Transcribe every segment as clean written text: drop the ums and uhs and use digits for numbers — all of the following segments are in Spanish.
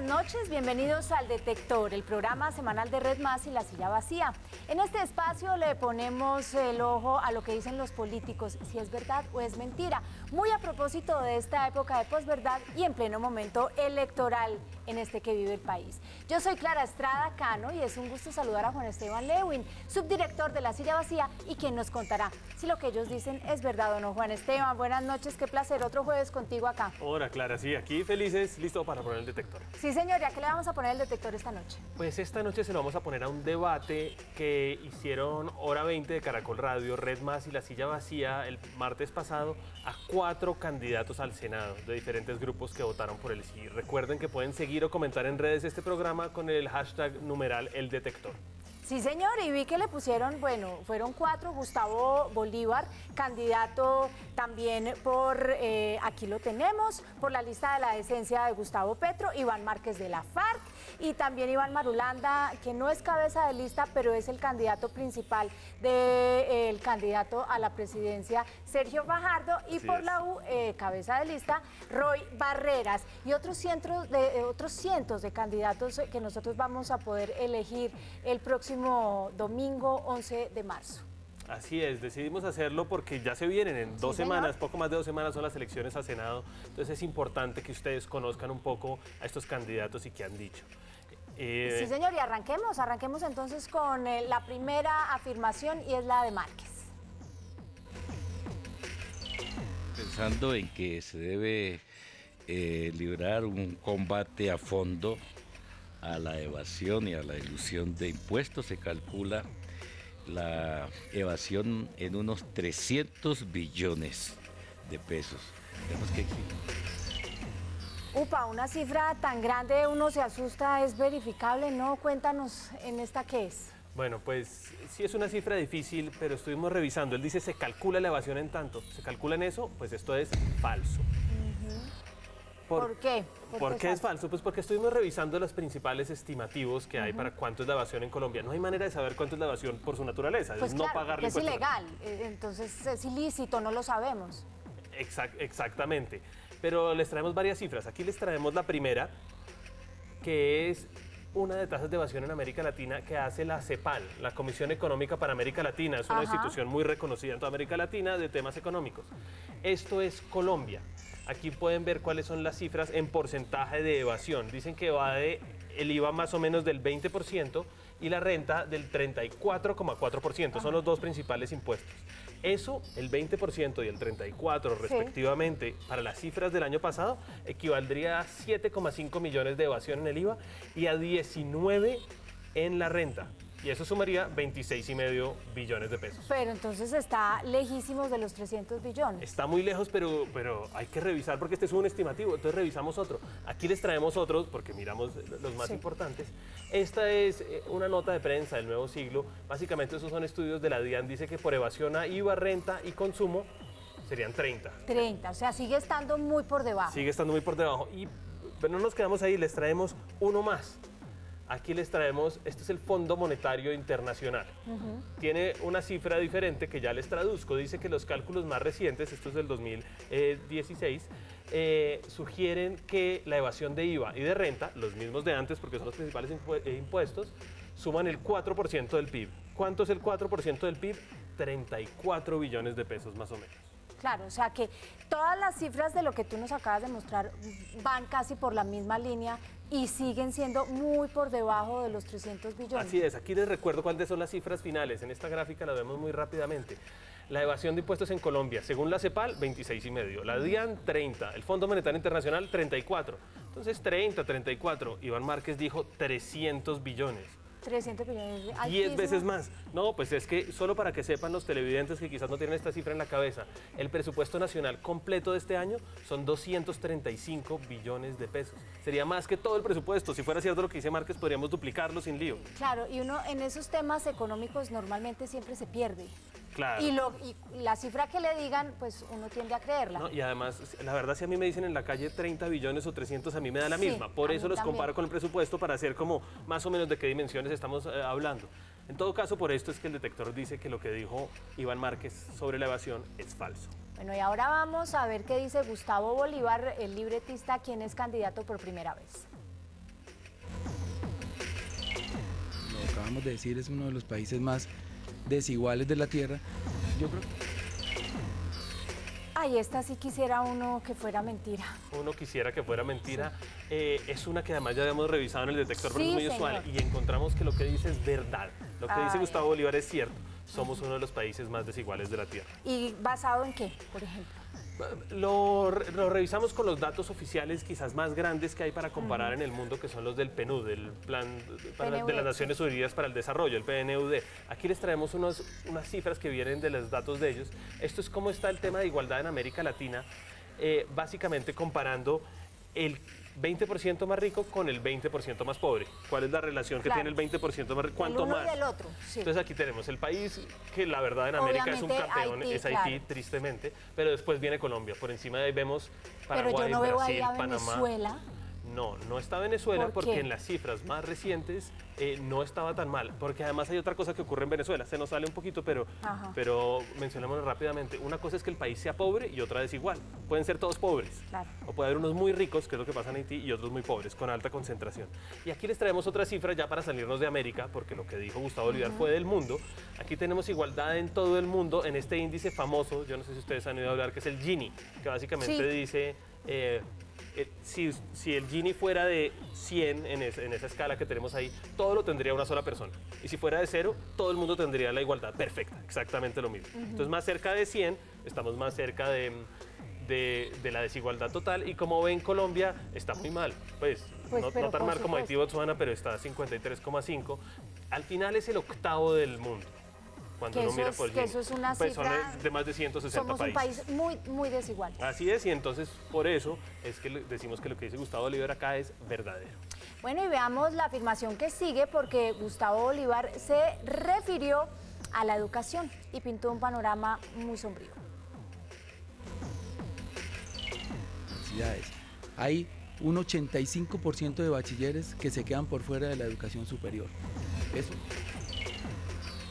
buenas noches, bienvenidos al Detector, el programa semanal de Red Más y La Silla Vacía. En este espacio le ponemos el ojo a lo que dicen los políticos, si es verdad o es mentira. Muy a propósito de esta época de posverdad y en pleno momento electoral en este que vive el país. Yo soy Clara Estrada Cano y es un gusto saludar a Juan Esteban Lewin, subdirector de La Silla Vacía y quien nos contará si lo que ellos dicen es verdad o no. Juan Esteban, buenas noches, qué placer, otro jueves contigo acá. Hola Clara, sí, aquí felices, listo para poner el detector. Sí señor, ¿y a qué le vamos a poner el detector esta noche? Pues esta noche se lo vamos a poner a un debate que hicieron Hora 20 de Caracol Radio, Red Más y La Silla Vacía el martes pasado a 4 candidatos al Senado de diferentes grupos que votaron por el sí. Recuerden que pueden seguir o comentar en redes este programa con el hashtag numeral El Detector. Sí, señor, y vi que le pusieron, bueno, fueron 4, Gustavo Bolívar, candidato también por, aquí lo tenemos, por la lista de la decencia de Gustavo Petro, Iván Márquez de la FARC, y también Iván Marulanda, que no es cabeza de lista, pero es el candidato principal del candidato a la presidencia, Sergio Fajardo, y Así por es. la U, cabeza de lista, Roy Barreras, y otros cientos de candidatos que nosotros vamos a poder elegir el próximo domingo 11 de marzo. Así es, decidimos hacerlo porque ya se vienen en 2 Sí, semanas, señor. poco más de 2 semanas son las elecciones al Senado, entonces es importante que ustedes conozcan un poco a estos candidatos y qué han dicho. Sí, señor, y arranquemos entonces con la primera afirmación y es la de Márquez. Pensando en que se debe librar un combate a fondo a la evasión y a la ilusión de impuestos, se calcula la evasión en unos 300 billones de pesos. Tenemos que Upa, una cifra tan grande, uno se asusta, ¿es verificable? No, cuéntanos en esta qué es. Bueno, pues sí es una cifra difícil, pero estuvimos revisando. Él dice, se calcula la evasión en tanto. ¿Se calcula en eso? Pues esto es falso. ¿Por qué? ¿Por qué es falso? Pues porque estuvimos revisando los principales estimativos que hay para cuánto es la evasión en Colombia. No hay manera de saber cuánto es la evasión por su naturaleza, Pues es no claro, pagarle porque es ilegal, entonces es ilícito, no lo sabemos. Exactamente. Pero les traemos varias cifras. Aquí les traemos la primera, que es una de tasas de evasión en América Latina que hace la CEPAL, la Comisión Económica para América Latina. Es una Ajá. institución muy reconocida en toda América Latina de temas económicos. Esto es Colombia. Aquí pueden ver cuáles son las cifras en porcentaje de evasión. Dicen que va de el IVA más o menos del 20% y la renta del 34,4%. Son los dos principales impuestos. Eso, el 20% y el 34% respectivamente, para las cifras del año pasado, equivaldría a 7,5 millones de evasión en el IVA y a 19 en la renta. Y eso sumaría 26,5 billones de pesos. Pero entonces está lejísimos de los 300 billones. Está muy lejos, pero hay que revisar porque este es un estimativo, entonces revisamos otro. Aquí les traemos otros porque miramos los más importantes. Esta es una nota de prensa del Nuevo Siglo. Básicamente esos son estudios de la DIAN. Dice que por evasión a IVA, renta y consumo serían 30. 30, o sea, sigue estando muy por debajo. Sigue estando muy por debajo. Pero no nos quedamos ahí, les traemos uno más. Aquí les traemos, este es el Fondo Monetario Internacional. Tiene una cifra diferente que ya les traduzco. Dice que los cálculos más recientes, esto es del 2016, sugieren que la evasión de IVA y de renta, los mismos de antes porque son los principales impuestos, suman el 4% del PIB. ¿Cuánto es el 4% del PIB? 34 billones de pesos más o menos. Claro, o sea que todas las cifras de lo que tú nos acabas de mostrar van casi por la misma línea y siguen siendo muy por debajo de los 300 billones. Así es, aquí les recuerdo cuáles son las cifras finales. En esta gráfica la vemos muy rápidamente. La evasión de impuestos en Colombia, según la CEPAL, 26,5. La DIAN, 30. El Fondo Monetario Internacional, 34. Entonces, 30, 34. Iván Márquez dijo 300 billones. 300 billones. 10 altísimo. veces más. No, pues es que solo para que sepan los televidentes que quizás no tienen esta cifra en la cabeza, el presupuesto nacional completo de este año son 235 billones de pesos. Sería más que todo el presupuesto. Si fuera cierto lo que dice Márquez, podríamos duplicarlo sin lío. Claro, y uno en esos temas económicos normalmente siempre se pierde. Claro. Y la cifra que le digan, pues uno tiende a creerla. No, y además, la verdad, si a mí me dicen en la calle 30 billones o 300, a mí me da la Sí, misma. Por a eso mí los también. comparo con el presupuesto para hacer como más o menos de qué dimensiones estamos hablando. En todo caso, por esto es que el detector dice que lo que dijo Iván Márquez sobre la evasión es falso. Bueno, y ahora vamos a ver qué dice Gustavo Bolívar, el libretista, quien es candidato por primera vez. acabamos de decir, es uno de los países más desiguales de la Tierra. Yo creo Ay, esta sí quisiera uno que fuera mentira. Uno quisiera que fuera mentira. Es una que además ya habíamos revisado en el detector, pero Sí, es muy señor. usual. Y encontramos que lo que dice es verdad. Lo que dice Ay. Gustavo Bolívar es cierto. Somos uno de los países más desiguales de la Tierra. ¿Y basado en qué, por ejemplo? Lo revisamos con los datos oficiales quizás más grandes que hay para comparar en el mundo, que son los del PNUD, el Plan de PNUD, las Naciones sí. Unidas para el Desarrollo, el PNUD. Aquí les traemos unas cifras que vienen de los datos de ellos. Esto es cómo está el tema de igualdad en América Latina, básicamente comparando el 20% más rico con el 20% más pobre. ¿Cuál es la relación que Claro. tiene el 20% más rico? ¿Cuánto El uno más? y del otro, sí. Entonces aquí tenemos el país que la verdad en América es un Obviamente, campeón, Haití, es Haití, claro. tristemente, pero después viene Colombia. Por encima de ahí vemos Pero Paraguay, yo no veo Brasil, ahí a Panamá. Venezuela. No está Venezuela ¿Por porque qué? en las cifras más recientes no estaba tan mal, porque además hay otra cosa que ocurre en Venezuela, se nos sale un poquito, Ajá. pero mencionémoslo rápidamente. Una cosa es que el país sea pobre y otra desigual. Pueden ser todos pobres, Claro. o puede haber unos muy ricos, que es lo que pasa en Haití, y otros muy pobres, con alta concentración. Y aquí les traemos otra cifra ya para salirnos de América, porque lo que dijo Gustavo Bolívar fue del mundo. Aquí tenemos igualdad en todo el mundo, en este índice famoso, yo no sé si ustedes han oído hablar, que es el Gini, que básicamente Sí. dice... si el Gini fuera de 100 en esa escala que tenemos ahí, todo lo tendría una sola persona. Y si fuera de 0, todo el mundo tendría la igualdad perfecta, exactamente lo mismo. Entonces, más cerca de 100, estamos más cerca de la desigualdad total. Y como ven, Colombia está muy mal. Pues no pero tan por mal como Haití y supuesto. Botsuana, pero está a 53,5. Al final es el octavo del mundo. Cuando Que uno eso mira es- por que Gini. eso es una Pues son cifra- de más de 160 Somos un países. país muy, muy desigual. Así es, y entonces por eso es que decimos que lo que dice Gustavo Bolívar acá es verdadero. Bueno, y veamos la afirmación que sigue, porque Gustavo Bolívar se refirió a la educación y pintó un panorama muy sombrío. universidades. Hay un 85% de bachilleres que se quedan por fuera de la educación superior. Eso.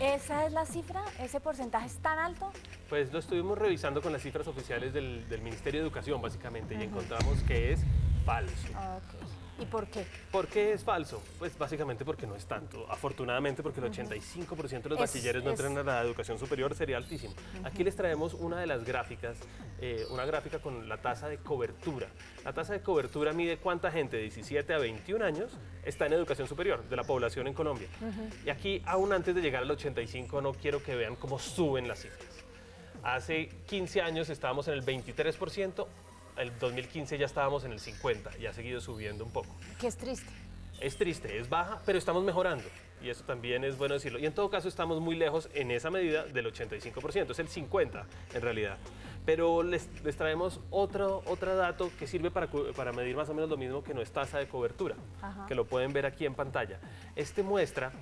¿Esa es la cifra? ¿Ese porcentaje es tan alto? Pues lo estuvimos revisando con las cifras oficiales del Ministerio de Educación, básicamente, y encontramos que es falso. Ok. ¿Y por qué? ¿Por qué es falso? Pues básicamente porque no es tanto. Afortunadamente porque el 85% de los bachilleres no entran a la educación superior, sería altísimo. Aquí les traemos una de las gráficas, una gráfica con la tasa de cobertura. La tasa de cobertura mide cuánta gente de 17 a 21 años está en educación superior de la población en Colombia. Y aquí, aún antes de llegar al 85, no quiero que vean cómo suben las cifras. Hace 15 años estábamos en el 23%, el 2015 ya estábamos en el 50% y ha seguido subiendo un poco. Que es triste. Es triste, es baja, pero estamos mejorando. Y eso también es bueno decirlo. Y en todo caso estamos muy lejos en esa medida del 85%, es el 50% en realidad. Pero les traemos otro dato que sirve para medir más o menos lo mismo, que no es tasa de cobertura, Ajá. que lo pueden ver aquí en pantalla. Este muestra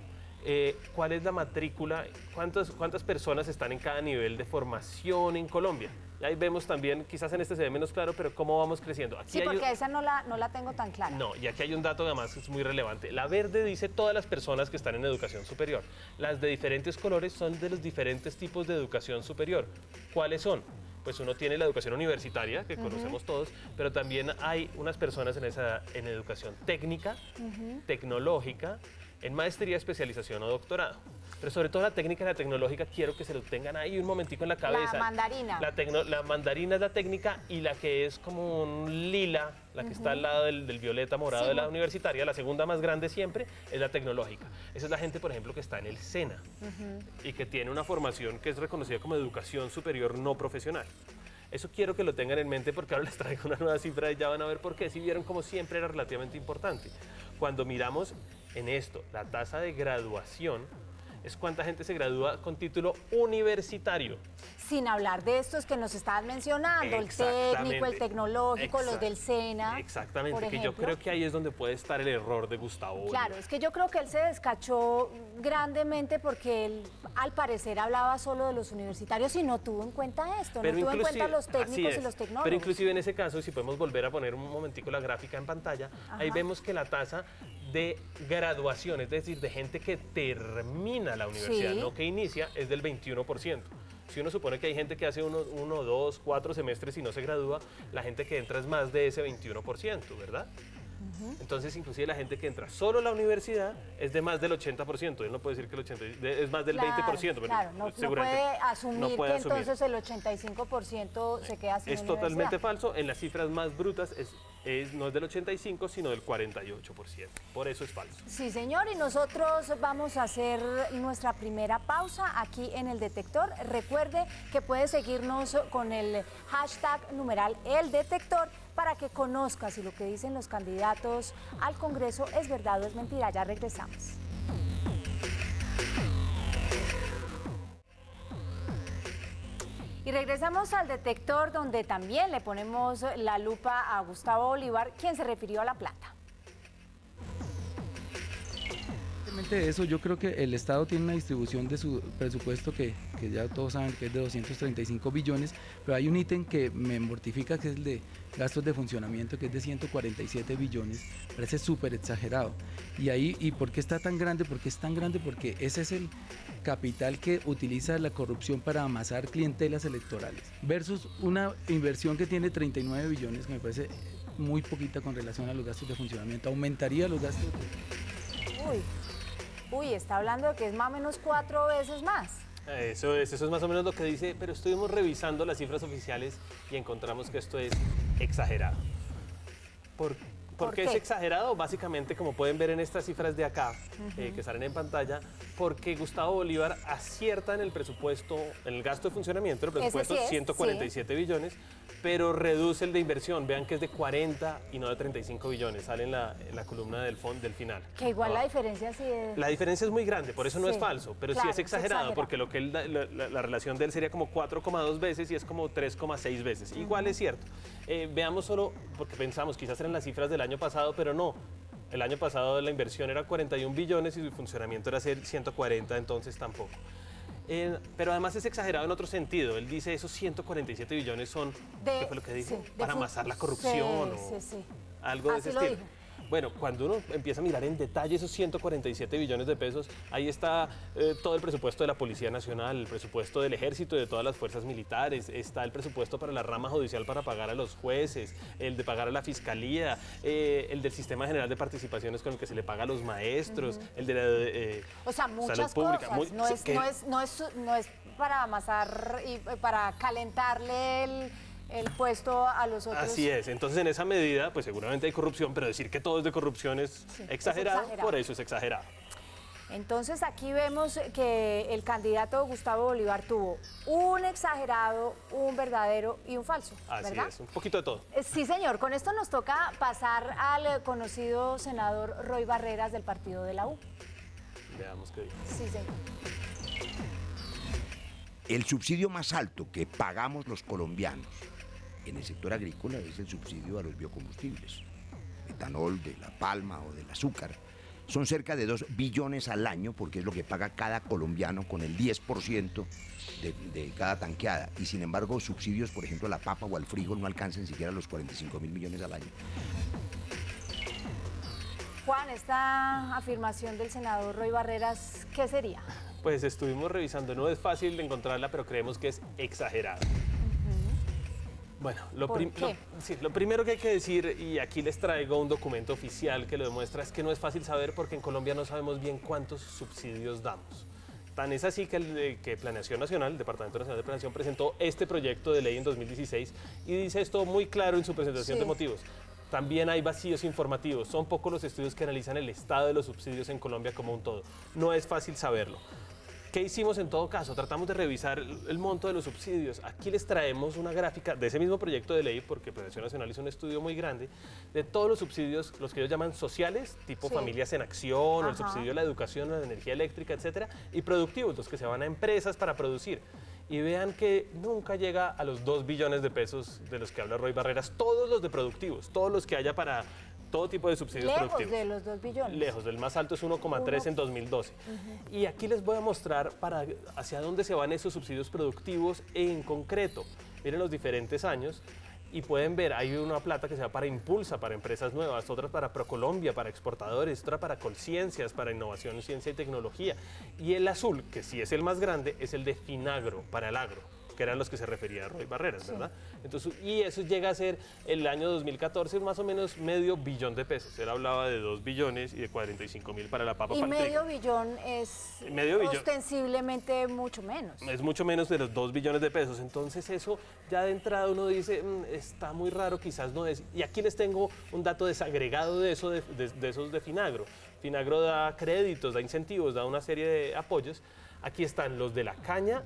cuál es la matrícula, cuántas personas están en cada nivel de formación en Colombia. Y ahí vemos también, quizás en este se ve menos claro, pero cómo vamos creciendo. Aquí Sí, hay porque esa no la tengo tan clara. no, y aquí hay un dato además que es muy relevante. La verde dice todas las personas que están en educación superior. Las de diferentes colores son de los diferentes tipos de educación superior. ¿Cuáles son? Pues uno tiene la educación universitaria, que conocemos todos, pero también hay unas personas en educación técnica, tecnológica, en maestría, especialización o doctorado. Pero sobre todo la técnica y la tecnológica quiero que se lo tengan ahí un momentico en la cabeza. La mandarina. La mandarina es la técnica, y la que es como un lila, la que está al lado del violeta morado Sí, de la universitaria, la segunda más grande siempre, es la tecnológica. Esa es la gente, por ejemplo, que está en el SENA y que tiene una formación que es reconocida como educación superior no profesional. Eso quiero que lo tengan en mente, porque ahora les traigo una nueva cifra y ya van a ver por qué. Si vieron, como siempre, era relativamente importante. Cuando miramos en esto, la tasa de graduación es cuánta gente se gradúa con título universitario. Sin hablar de estos que nos estaban mencionando, el técnico, el tecnológico, los del SENA. Exactamente, por que yo ejemplo. creo que ahí es donde puede estar el error de Gustavo Bolívar. Claro, es que yo creo que él se descachó grandemente, porque él al parecer hablaba solo de los universitarios y no tuvo en cuenta esto, no tuvo en cuenta los así técnicos es. y los tecnólogos. Pero inclusive en ese caso, si podemos volver a poner un momentico la gráfica en pantalla, ahí vemos que la tasa de graduación, es decir, de gente que termina la universidad, Sí. no que inicia, es del 21%. Si uno supone que hay gente que hace uno, 2, 4 semestres y no se gradúa, la gente que entra es más de ese 21%, ¿verdad? Entonces, inclusive la gente que entra solo a la universidad es de más del 80%. Él no puede decir que el 80% es más del 20%. Pero Claro, no seguramente puede asumir no puede que asumir. entonces el 85% se queda sin Es universidad. totalmente falso. En las cifras más brutas no es del 85%, sino del 48%. Por eso es falso. Sí, señor, y nosotros vamos a hacer nuestra primera pausa aquí en El Detector. Recuerde que puede seguirnos con el hashtag numeral El Detector para que conozca si lo que dicen los candidatos al Congreso es verdad o es mentira. Ya regresamos. Y regresamos al Detector, donde también le ponemos la lupa a Gustavo Bolívar, quien se refirió a la plata. De eso, yo creo que el Estado tiene una distribución de su presupuesto que ya todos saben que es de 235 billones, pero hay un ítem que me mortifica, que es el de gastos de funcionamiento, que es de 147 billones, parece súper exagerado. ¿Y por qué está tan grande? Porque es tan grande porque ese es el capital que utiliza la corrupción para amasar clientelas electorales, versus una inversión que tiene 39 billones, que me parece muy poquita con relación a los gastos de funcionamiento. Aumentaría los gastos Uy, está hablando de que es más o menos 4 veces más. Eso es más o menos lo que dice, pero estuvimos revisando las cifras oficiales y encontramos que esto es exagerado. ¿Por qué es exagerado? Básicamente, como pueden ver en estas cifras de acá, que salen en pantalla, porque Gustavo Bolívar acierta en el presupuesto, en el gasto de funcionamiento, el presupuesto sí es, 147 billones, pero reduce el de inversión. Vean que es de 40 y no de 35 billones, sale en la columna del final. Que igual la diferencia sí es... La diferencia es muy grande, por eso no es falso, pero claro, sí es exagerado, porque lo que la relación de él sería como 4,2 veces y es como 3,6 veces. Igual es cierto. Veamos solo, porque pensamos quizás eran las cifras del año pasado, pero no. El año pasado la inversión era 41 billones y el funcionamiento era 140, entonces tampoco. Pero además es exagerado en otro sentido. Él dice esos 147 billones son, ¿qué fue lo que dijo? Para amasar la corrupción o algo de ese estilo. Dijo. Bueno, cuando uno empieza a mirar en detalle esos 147 billones de pesos, ahí está todo el presupuesto de la Policía Nacional, el presupuesto del Ejército y de todas las fuerzas militares, está el presupuesto para la rama judicial para pagar a los jueces, el de pagar a la Fiscalía, el del Sistema General de Participaciones con el que se le paga a los maestros, el de la o sea, muchas salud pública. cosas. No es para amasar y para calentarle el puesto a los otros. Así es, entonces en esa medida, pues seguramente hay corrupción, pero decir que todo es de corrupción es exagerado, por eso es exagerado. Entonces aquí vemos que el candidato Gustavo Bolívar tuvo un exagerado, un verdadero y un falso, Así ¿verdad? es, un poquito de todo. Sí, señor. Con esto nos toca pasar al conocido senador Roy Barreras del partido de la U. Veamos qué dice. Sí, señor. El subsidio más alto que pagamos los colombianos en el sector agrícola es el subsidio a los biocombustibles, etanol, de la palma o del azúcar. Son cerca de 2 billones al año porque es lo que paga cada colombiano con el 10% de cada tanqueada. Y sin embargo, subsidios, por ejemplo, a la papa o al frijol no alcanzan siquiera los 45.000 millones al año. Juan, esta afirmación del senador Roy Barreras, ¿qué sería? Pues estuvimos revisando, no es fácil de encontrarla, pero creemos que es exagerada. Bueno, lo primero que hay que decir, y aquí les traigo un documento oficial que lo demuestra, es que no es fácil saber porque en Colombia no sabemos bien cuántos subsidios damos. Tan es así que Planeación Nacional, el Departamento Nacional de Planeación, presentó este proyecto de ley en 2016 y dice esto muy claro en su presentación de motivos. También hay vacíos informativos, son pocos los estudios que analizan el estado de los subsidios en Colombia como un todo. No es fácil saberlo. ¿Qué hicimos en todo caso? Tratamos de revisar el monto de los subsidios. Aquí les traemos una gráfica de ese mismo proyecto de ley, porque Planeación Nacional hizo un estudio muy grande, de todos los subsidios, los que ellos llaman sociales, tipo Familias en Acción, o el subsidio a la educación, a la energía eléctrica, etcétera, y productivos, los que se van a empresas para producir. Y vean que nunca llega a los 2 billones de pesos de los que habla Roy Barreras, todos los de productivos, todos los que haya para todo tipo de subsidios productivos. Lejos de los 2 billones. Lejos, del más alto es 1,3 en 2012. Y aquí les voy a mostrar hacia dónde se van esos subsidios productivos en concreto. Miren los diferentes años y pueden ver, hay una plata que se va para Impulsa, para empresas nuevas, otra para ProColombia, para exportadores, otra para Colciencias, para innovación, ciencia y tecnología. Y el azul, que sí es el más grande, es el de Finagro, para el agro. que eran los que se refería a Roy Barreras, ¿verdad? Entonces, y eso llega a ser el año 2014 más o menos medio billón de pesos. Él hablaba de 2 billones y de 45.000 para la papa. Y para el medio trigo. billón es Medio billón. ostensiblemente mucho menos. Es mucho menos de los 2 billones de pesos. Entonces eso ya de entrada uno dice, está muy raro, quizás no es. Y aquí les tengo un dato desagregado de eso, de esos de Finagro. Finagro da créditos, da incentivos, da una serie de apoyos. Aquí están los de la caña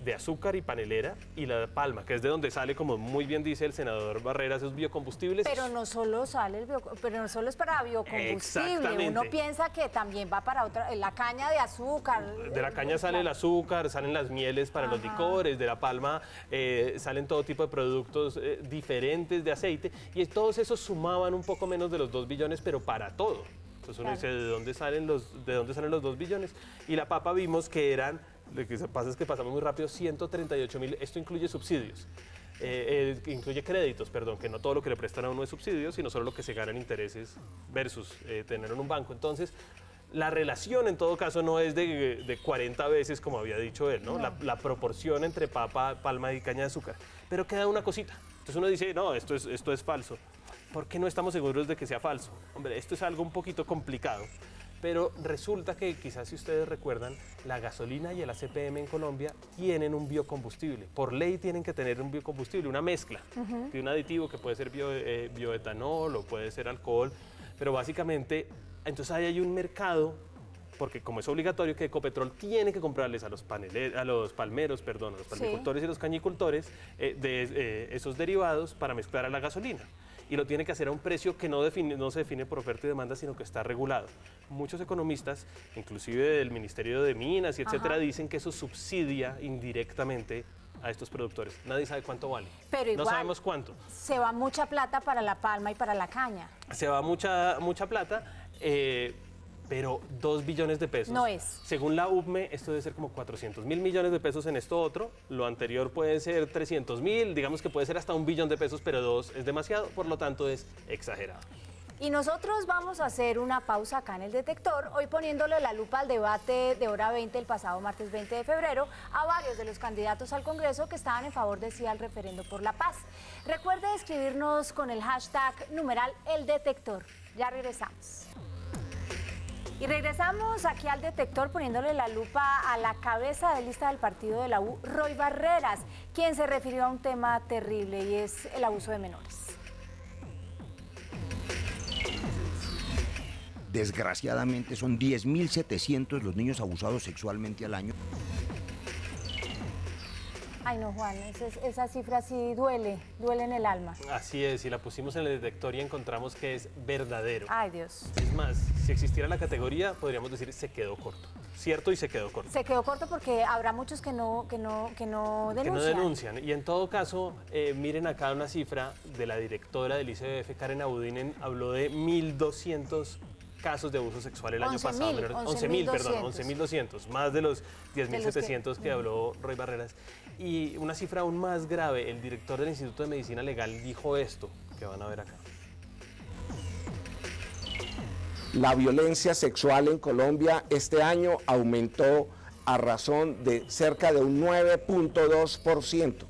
de azúcar y panelera y la palma, que es de donde sale, como muy bien dice el senador Barreras, esos biocombustibles. Pero no solo pero no solo es para biocombustible. Exactamente. Uno piensa que también va para otra, la caña de azúcar. De la caña sale el azúcar, salen las mieles para los licores, de la palma salen todo tipo de productos diferentes de aceite, y todos esos sumaban un poco menos de los 2 billones, pero para todo. Entonces uno dice, ¿de dónde salen los 2 billones? Y la papa vimos que eran, lo que pasa es que pasamos muy rápido, 138.000, esto incluye subsidios. Incluye créditos, perdón, que no todo lo que le prestan a uno es subsidios, sino solo lo que se gana en intereses versus tener en un banco. Entonces, la relación en todo caso no es de 40 veces como había dicho él, ¿no? La proporción entre papa, palma y caña de azúcar. Pero queda una cosita. Entonces uno dice, no, esto es falso. ¿Por qué no estamos seguros de que sea falso? Hombre, esto es algo un poquito complicado. Pero resulta que, quizás si ustedes recuerdan, la gasolina y el ACPM en Colombia tienen un biocombustible. Por ley tienen que tener un biocombustible, una mezcla de un aditivo que puede ser bioetanol o puede ser alcohol. Pero básicamente, entonces ahí hay un mercado, porque como es obligatorio que Ecopetrol tiene que comprarles a los palmeros, a los palmicultores y los cañicultores esos derivados para mezclar a la gasolina. Y lo tiene que hacer a un precio que no se define por oferta y demanda, sino que está regulado. Muchos economistas, inclusive del Ministerio de Minas y etcétera, dicen que eso subsidia indirectamente a estos productores. Nadie sabe cuánto vale. Pero igual, no sabemos cuánto. Se va mucha plata para la palma y para la caña. Se va mucha plata, pero 2 billones de pesos. No es. Según la UPME, esto debe ser como 400.000 millones de pesos en esto otro. Lo anterior puede ser 300.000, digamos que puede ser hasta 1 billón de pesos, pero 2 es demasiado, por lo tanto es exagerado. Y nosotros vamos a hacer una pausa acá en el detector, hoy poniéndole la lupa al debate de hora 20 el pasado martes 20 de febrero a varios de los candidatos al Congreso que estaban en favor de sí al referendo por la paz. Recuerde escribirnos con el hashtag #eldetector. Ya regresamos. Y regresamos aquí al detector poniéndole la lupa a la cabeza de lista del partido de la U, Roy Barreras, quien se refirió a un tema terrible y es el abuso de menores. Desgraciadamente son 10.700 los niños abusados sexualmente al año. Ay no, Juan, esa cifra sí duele en el alma. Así es, y la pusimos en el detector y encontramos que es verdadero. Ay Dios. Es más, si existiera la categoría, podríamos decir se quedó corto. Cierto, y se quedó corto. Se quedó corto porque habrá muchos que no denuncian. Que no denuncian. Y en todo caso, miren acá una cifra de la directora del ICBF, Karen Abudinen, habló de 1.200 casos de abuso sexual el año pasado. 11.200, más de los 10.700 que habló Roy Barreras. Y una cifra aún más grave, el director del Instituto de Medicina Legal dijo esto, que van a ver acá. La violencia sexual en Colombia este año aumentó a razón de cerca de un 9.2%,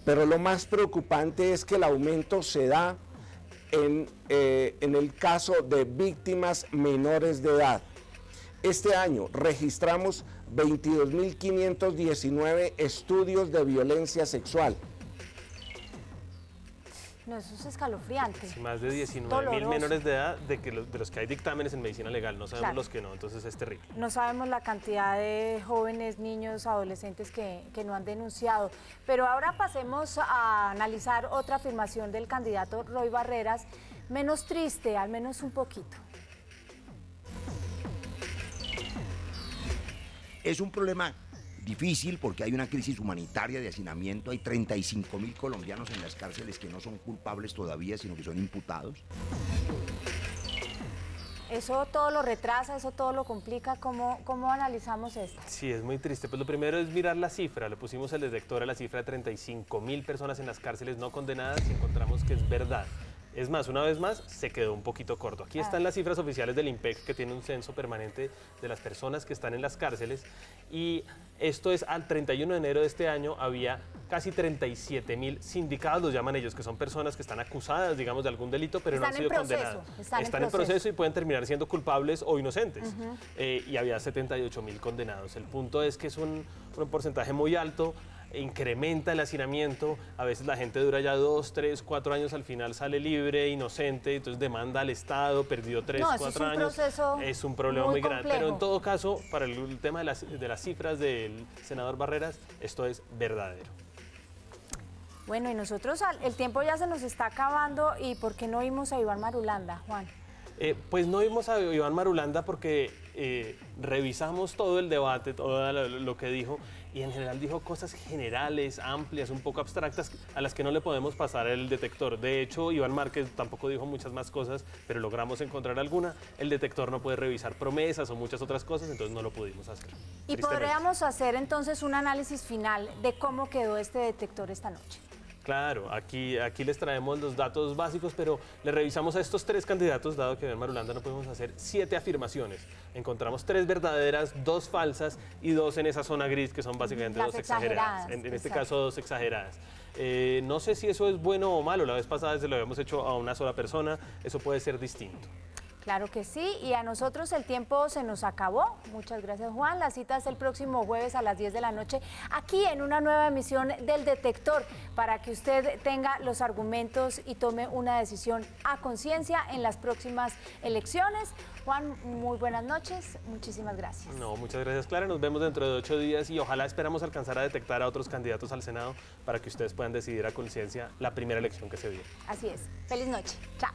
pero lo más preocupante es que el aumento se da en el caso de víctimas menores de edad. Este año registramos 22.519 estudios de violencia sexual. No, eso es escalofriante. Sí, más de 19.000 menores de edad de los que hay dictámenes en medicina legal, no sabemos los que no, entonces es terrible. No sabemos la cantidad de jóvenes, niños, adolescentes que no han denunciado. Pero ahora pasemos a analizar otra afirmación del candidato Roy Barreras, menos triste, al menos un poquito. Es un problema difícil porque hay una crisis humanitaria de hacinamiento, hay 35.000 colombianos en las cárceles que no son culpables todavía, sino que son imputados. Eso todo lo retrasa, eso todo lo complica. ¿Cómo analizamos esto? Sí, es muy triste. Pues lo primero es mirar la cifra. Le pusimos el detector a la cifra de 35.000 personas en las cárceles no condenadas y encontramos que es verdad. Es más, una vez más, se quedó un poquito corto. Aquí están las cifras oficiales del IMPEC, que tiene un censo permanente de las personas que están en las cárceles. Y esto es al 31 de enero de este año, había casi 37.000 sindicados, los llaman ellos, que son personas que están acusadas, digamos, de algún delito, pero no han sido condenadas. Están en proceso y pueden terminar siendo culpables o inocentes. Y había 78.000 condenados. El punto es que es un porcentaje muy alto. Incrementa el hacinamiento, a veces la gente dura ya 2, 3, 4 años, al final sale libre, inocente, entonces demanda al Estado, perdió 3, 4 años. Es un problema muy grande, pero en todo caso, para el tema de las cifras del senador Barreras, esto es verdadero. Bueno, y nosotros, el tiempo ya se nos está acabando, ¿y por qué no oímos a Iván Marulanda, Juan? Pues no vimos a Iván Marulanda porque revisamos todo el debate, todo lo que dijo, y en general dijo cosas generales, amplias, un poco abstractas, a las que no le podemos pasar el detector. De hecho, Iván Márquez tampoco dijo muchas más cosas, pero logramos encontrar alguna. El detector no puede revisar promesas o muchas otras cosas, entonces no lo pudimos hacer. Y podríamos hacer entonces un análisis final de cómo quedó este detector esta noche. Claro, aquí les traemos los datos básicos, pero le revisamos a estos 3 candidatos, dado que en Marulanda no podemos hacer 7 afirmaciones. Encontramos 3 verdaderas, 2 falsas y 2 en esa zona gris, que son básicamente Las 2 exageradas. En este caso, 2 exageradas. No sé si eso es bueno o malo, la vez pasada se lo habíamos hecho a una sola persona, eso puede ser distinto. Claro que sí, y a nosotros el tiempo se nos acabó. Muchas gracias, Juan. La cita es el próximo jueves a las 10 de la noche, aquí en una nueva emisión del Detector, para que usted tenga los argumentos y tome una decisión a conciencia en las próximas elecciones. Juan, muy buenas noches, muchísimas gracias. No, muchas gracias, Clara. Nos vemos dentro de 8 días y ojalá esperamos alcanzar a detectar a otros candidatos al Senado para que ustedes puedan decidir a conciencia la primera elección que se viene. Así es. Feliz noche. Chao.